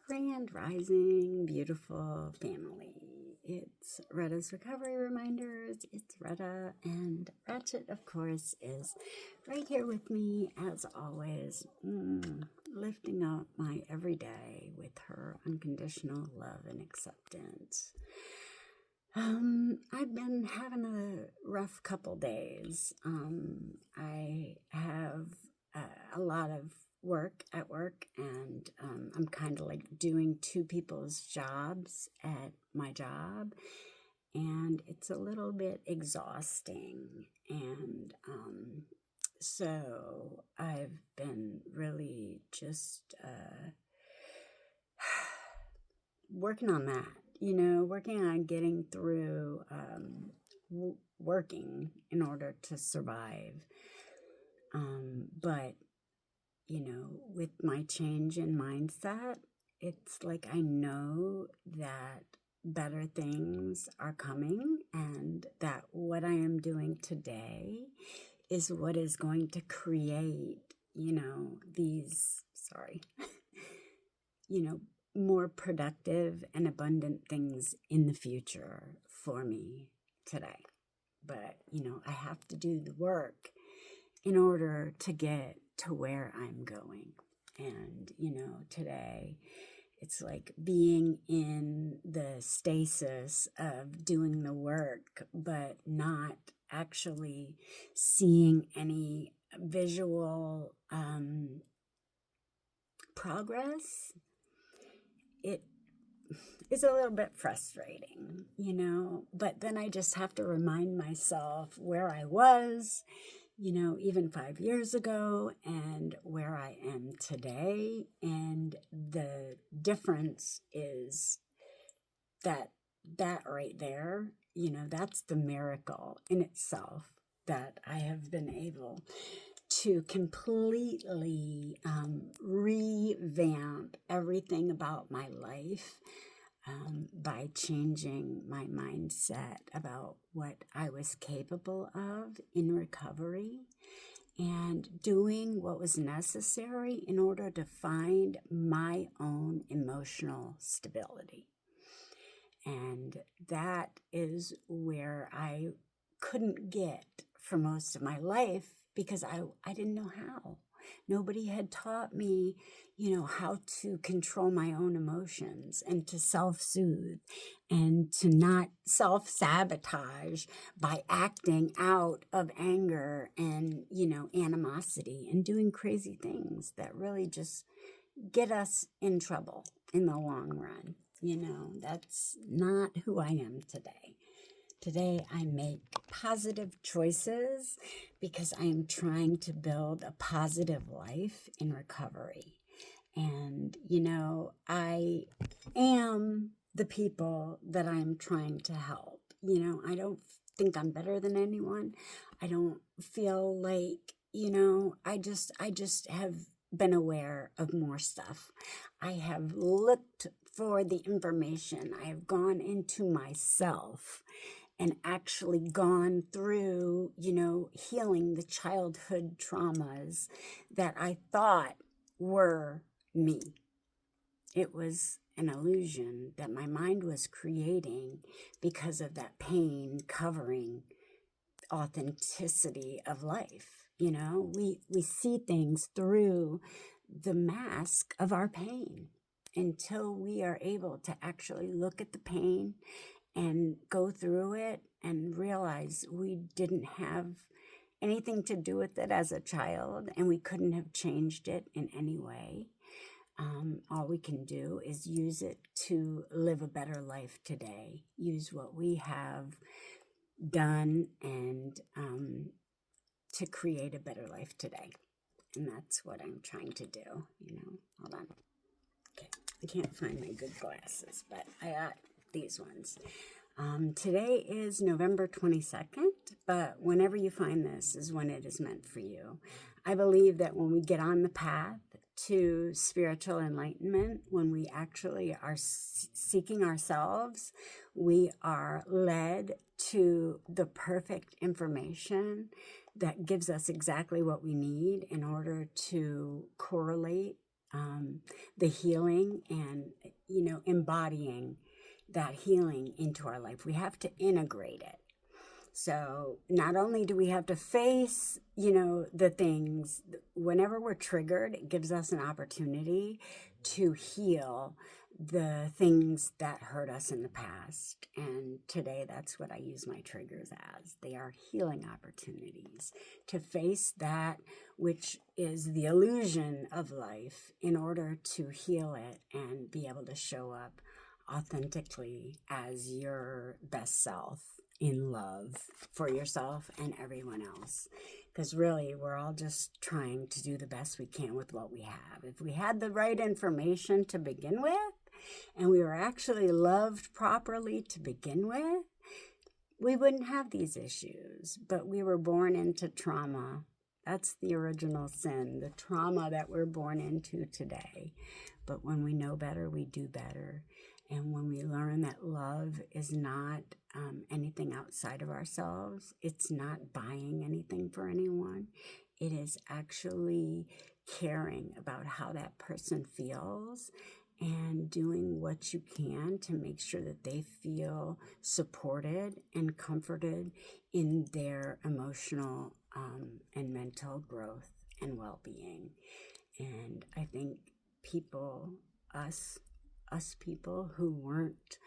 Grand Rising, beautiful family. It's Retta's Recovery Reminders. It's Retta, and Ratchet, of course, is right here with me as always, lifting up my everyday with her unconditional love and acceptance. I've been having a rough couple days. I have a lot of work at work, and I'm kind of like doing two people's jobs at my job, and it's a little bit exhausting. And so I've been really just working on that, working on getting through working in order to survive. But with my change in mindset, it's like I know that better things are coming, and that what I am doing today is what is going to create, these, more productive and abundant things in the future for me today. But, I have to do the work in order to get to where I'm going. And, today it's like being in the stasis of doing the work, but not actually seeing any visual progress. It is a little bit frustrating, but then I just have to remind myself where I was, even 5 years ago, and where I am today. And the difference is that right there, that's the miracle in itself, that I have been able to completely revamp everything about my life by changing my mindset about what I was capable of in recovery, and doing what was necessary in order to find my own emotional stability. And that is where I couldn't get for most of my life, because I didn't know how. Nobody had taught me, how to control my own emotions and to self-soothe and to not self-sabotage by acting out of anger and, animosity and doing crazy things that really just get us in trouble in the long run. That's not who I am today. Today, I make positive choices because I am trying to build a positive life in recovery. And, I am the people that I'm trying to help. I don't think I'm better than anyone. I don't feel like, I just have been aware of more stuff. I have looked for the information. I have gone into myself and actually gone through, healing the childhood traumas that I thought were me. It was an illusion that my mind was creating because of that pain covering authenticity of life. We see things through the mask of our pain until we are able to actually look at the pain and go through it and realize we didn't have anything to do with it as a child, and we couldn't have changed it in any way. All we can do is use it to live a better life today, use what we have done, and to create a better life today. And that's what I'm trying to do, Hold on. Okay, I can't find my good glasses, but I got these ones. Today is November 22nd, but whenever you find this is when it is meant for you. I believe that when we get on the path to spiritual enlightenment, when we actually are seeking ourselves, we are led to the perfect information that gives us exactly what we need in order to correlate the healing and, embodying that healing into our life. We have to integrate it. So not only do we have to face, the things, whenever we're triggered, it gives us an opportunity to heal the things that hurt us in the past. And today, that's what I use my triggers as. They are healing opportunities to face that which is the illusion of life in order to heal it and be able to show up authentically as your best self in love for yourself and everyone else. Because really, we're all just trying to do the best we can with what we have. If we had the right information to begin with, and we were actually loved properly to begin with, we wouldn't have these issues. But we were born into trauma. That's the original sin, the trauma that we're born into today. But when we know better, we do better. And when we learn that love is not anything outside of ourselves, it's not buying anything for anyone. It is actually caring about how that person feels and doing what you can to make sure that they feel supported and comforted in their emotional and mental growth and well-being. And I think people, us people who weren't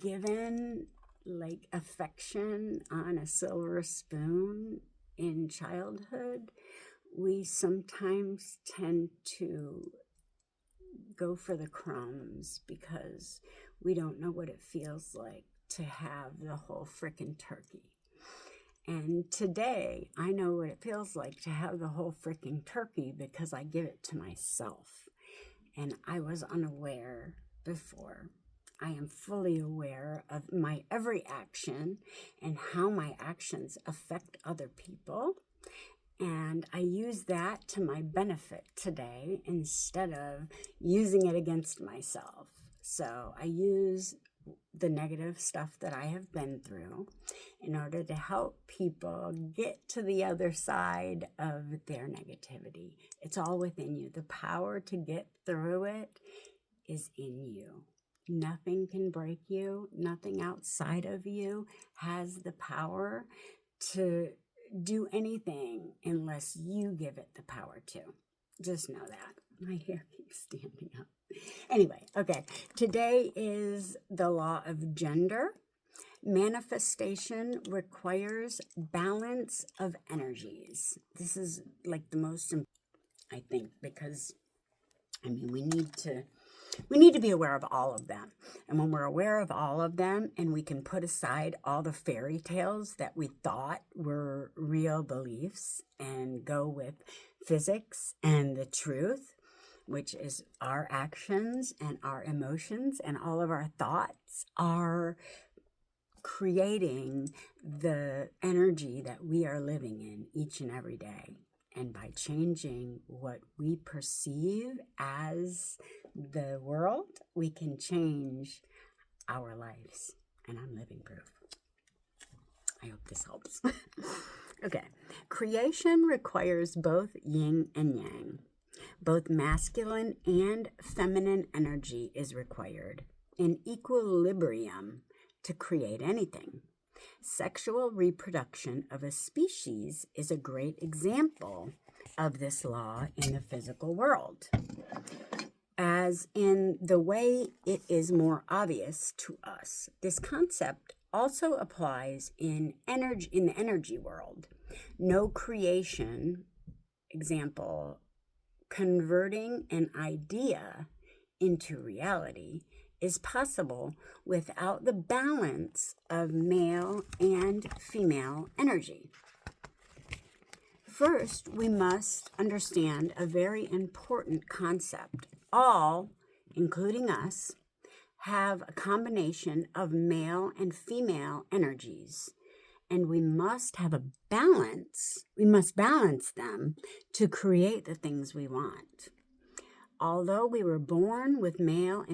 given like affection on a silver spoon in childhood, we sometimes tend to go for the crumbs because we don't know what it feels like to have the whole frickin' turkey. And today, I know what it feels like to have the whole frickin' turkey because I give it to myself. And I was unaware before. I am fully aware of my every action and how my actions affect other people. And I use that to my benefit today instead of using it against myself. So I use the negative stuff that I have been through in order to help people get to the other side of their negativity. It's all within you. The power to get through it is in you. Nothing can break you. Nothing outside of you has the power to do anything unless you give it the power to. Just know that. My hair keeps standing up. Anyway, okay. Today is the law of gender. Manifestation requires balance of energies. This is like the most important, I think, because we need to be aware of all of them. And when we're aware of all of them and we can put aside all the fairy tales that we thought were real beliefs and go with physics and the truth, which is our actions and our emotions and all of our thoughts are creating the energy that we are living in each and every day. And by changing what we perceive as the world, we can change our lives. And I'm living proof. I hope this helps. Okay. Creation requires both yin and yang. Both masculine and feminine energy is required in equilibrium to create anything. Sexual reproduction of a species is a great example of this law in the physical world, as in the way it is more obvious to us. This concept also applies in the energy world. No creation, example, converting an idea into reality, is possible without the balance of male and female energy. First, we must understand a very important concept. All, including us, have a combination of male and female energies, and we must have a balance. We must balance them to create the things we want. Although we were born with male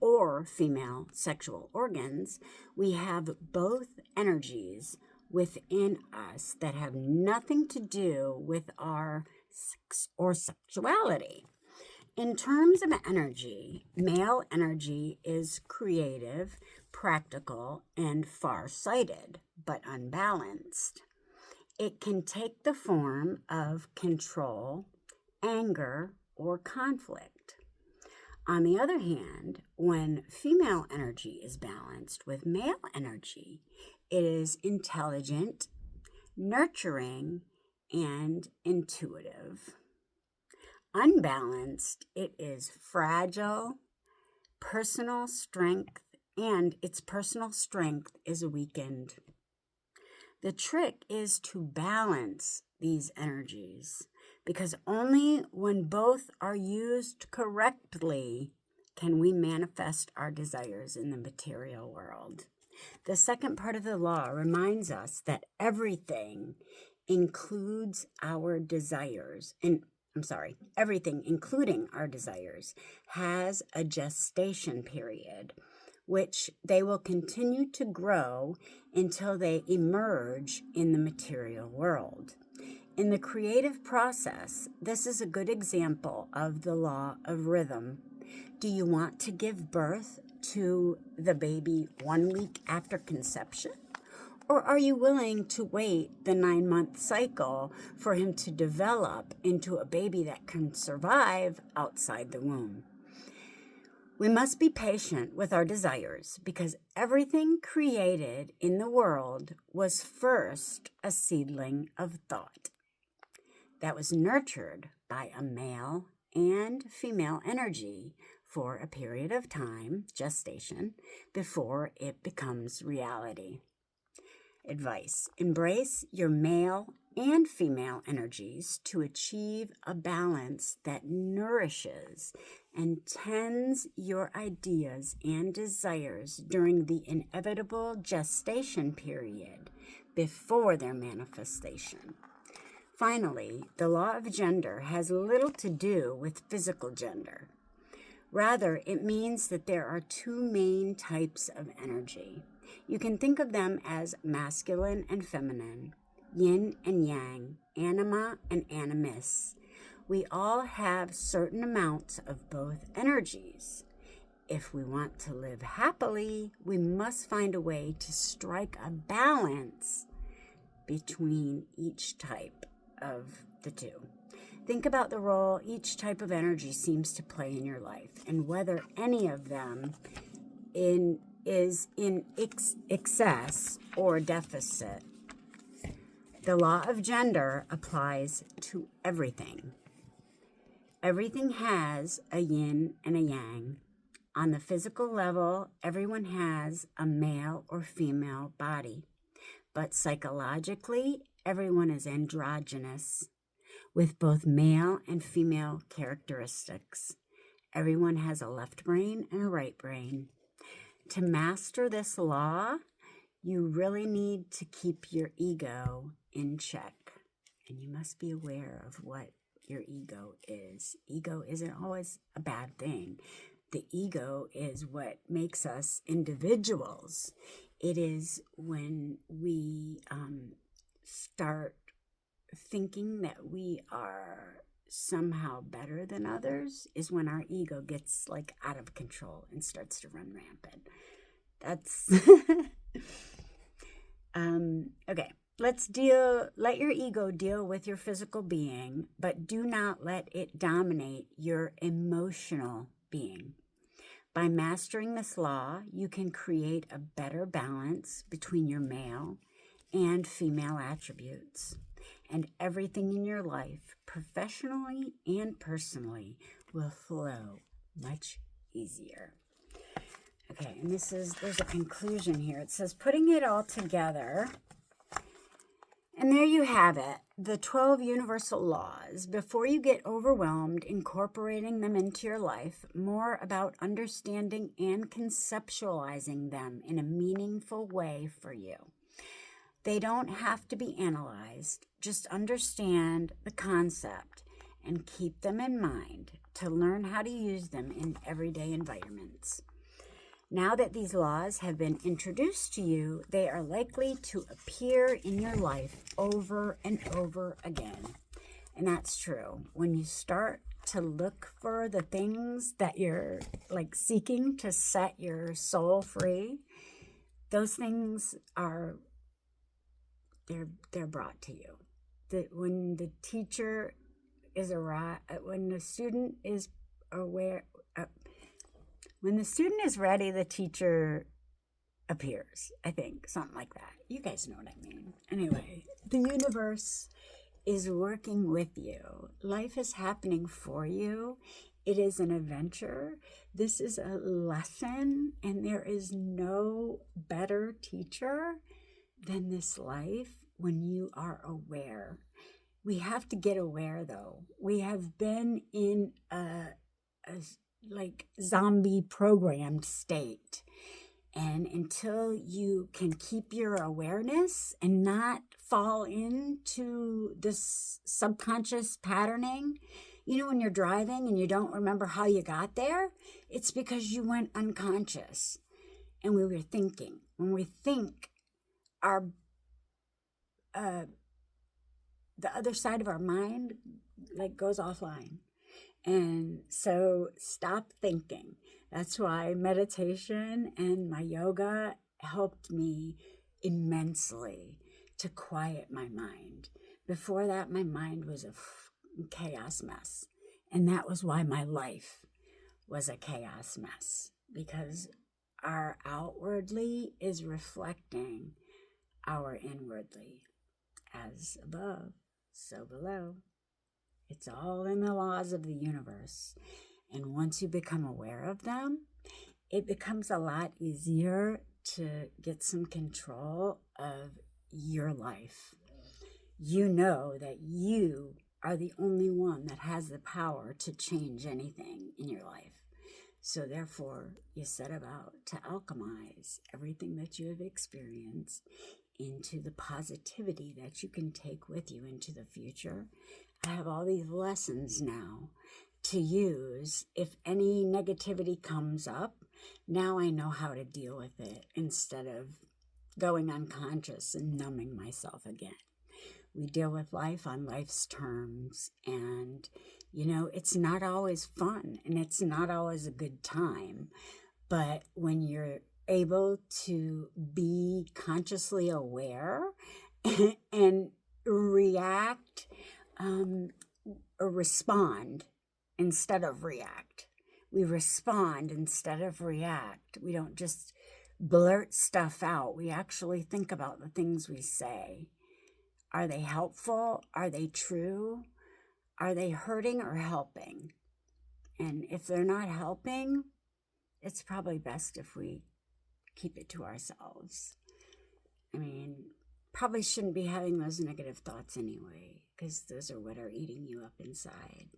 or female sexual organs, we have both energies within us that have nothing to do with our sex or sexuality. In terms of energy, male energy is creative, practical, and far-sighted, but unbalanced. It can take the form of control, anger, or conflict. On the other hand, when female energy is balanced with male energy, it is intelligent, nurturing, and intuitive. Unbalanced, it is fragile, personal strength, and its personal strength is weakened. The trick is to balance these energies, because only when both are used correctly can we manifest our desires in the material world. The second part of the law reminds us that everything includes our desires, everything, including our desires, has a gestation period, which they will continue to grow until they emerge in the material world. In the creative process, this is a good example of the law of rhythm. Do you want to give birth to the baby 1 week after conception? Or are you willing to wait the 9-month cycle for him to develop into a baby that can survive outside the womb? We must be patient with our desires because everything created in the world was first a seedling of thought that was nurtured by a male and female energy for a period of time, gestation, before it becomes reality. Advice: embrace your male and female energies to achieve a balance that nourishes and tends your ideas and desires during the inevitable gestation period before their manifestation. Finally, the law of gender has little to do with physical gender. Rather, it means that there are two main types of energy. You can think of them as masculine and feminine, yin and yang, anima and animus. We all have certain amounts of both energies. If we want to live happily, we must find a way to strike a balance between each type of the two. Think about the role each type of energy seems to play in your life and whether any of them is in excess or deficit. The law of gender applies to everything. Everything has a yin and a yang. On the physical level, everyone has a male or female body. But psychologically, everyone is androgynous, with both male and female characteristics. Everyone has a left brain and a right brain. To master this law, you really need to keep your ego in check. And you must be aware of what your ego is. Ego isn't always a bad thing. The ego is what makes us individuals. It is when we start thinking that we are somehow better than others is when our ego gets like out of control and starts to run rampant. That's okay. Let your ego deal with your physical being, but do not let it dominate your emotional being. By mastering this law, you can create a better balance between your male and female attributes. And everything in your life, professionally and personally, will flow much easier. Okay, and there's a conclusion here. It says, putting it all together, and there you have it, the 12 universal laws. Before you get overwhelmed incorporating them into your life, more about understanding and conceptualizing them in a meaningful way for you. They don't have to be analyzed. Just understand the concept and keep them in mind to learn how to use them in everyday environments. Now that these laws have been introduced to you, they are likely to appear in your life over and over again. And that's true. When you start to look for the things that you're like seeking to set your soul free, those things are, they're brought to you. When the teacher is when the student is aware, when the student is ready, the teacher appears, I think, something like that. You guys know what I mean. Anyway, the universe is working with you. Life is happening for you. It is an adventure. This is a lesson, and there is no better teacher than this life when you are aware. We have to get aware, though. We have been in a like zombie programmed state. And until you can keep your awareness and not fall into this subconscious patterning, you know, when you're driving and you don't remember how you got there, it's because you went unconscious and we were thinking. When we think, our the other side of our mind like goes offline. And so stop thinking. That's why meditation and my yoga helped me immensely to quiet my mind. Before that, my mind was a chaos mess. And that was why my life was a chaos mess, because our outwardly is reflecting our inwardly. As above, so below. It's all in the laws of the universe. And once you become aware of them, it becomes a lot easier to get some control of your life. You know that you are the only one that has the power to change anything in your life. So therefore, you set about to alchemize everything that you have experienced into the positivity that you can take with you into the future. I have all these lessons now to use. If any negativity comes up, now I know how to deal with it instead of going unconscious and numbing myself again. We deal with life on life's terms, and you know, it's not always fun and it's not always a good time, but when you're able to be consciously aware and react or respond instead of react. We respond instead of react. We don't just blurt stuff out. We actually think about the things we say. Are they helpful? Are they true? Are they hurting or helping? And if they're not helping, it's probably best if we keep it to ourselves. I mean, probably shouldn't be having those negative thoughts anyway, because those are what are eating you up inside.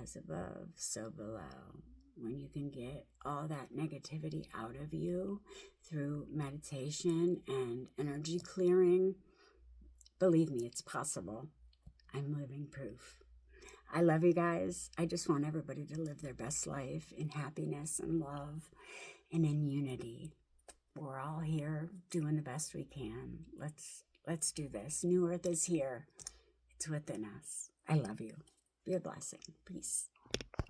As above, so below. When you can get all that negativity out of you through meditation and energy clearing, believe me, it's possible. I'm living proof. I love you guys. I just want everybody to live their best life in happiness and love and in unity. We're all here doing the best we can. Let's do this. New Earth is here. It's within us. I love you. Be a blessing. Peace.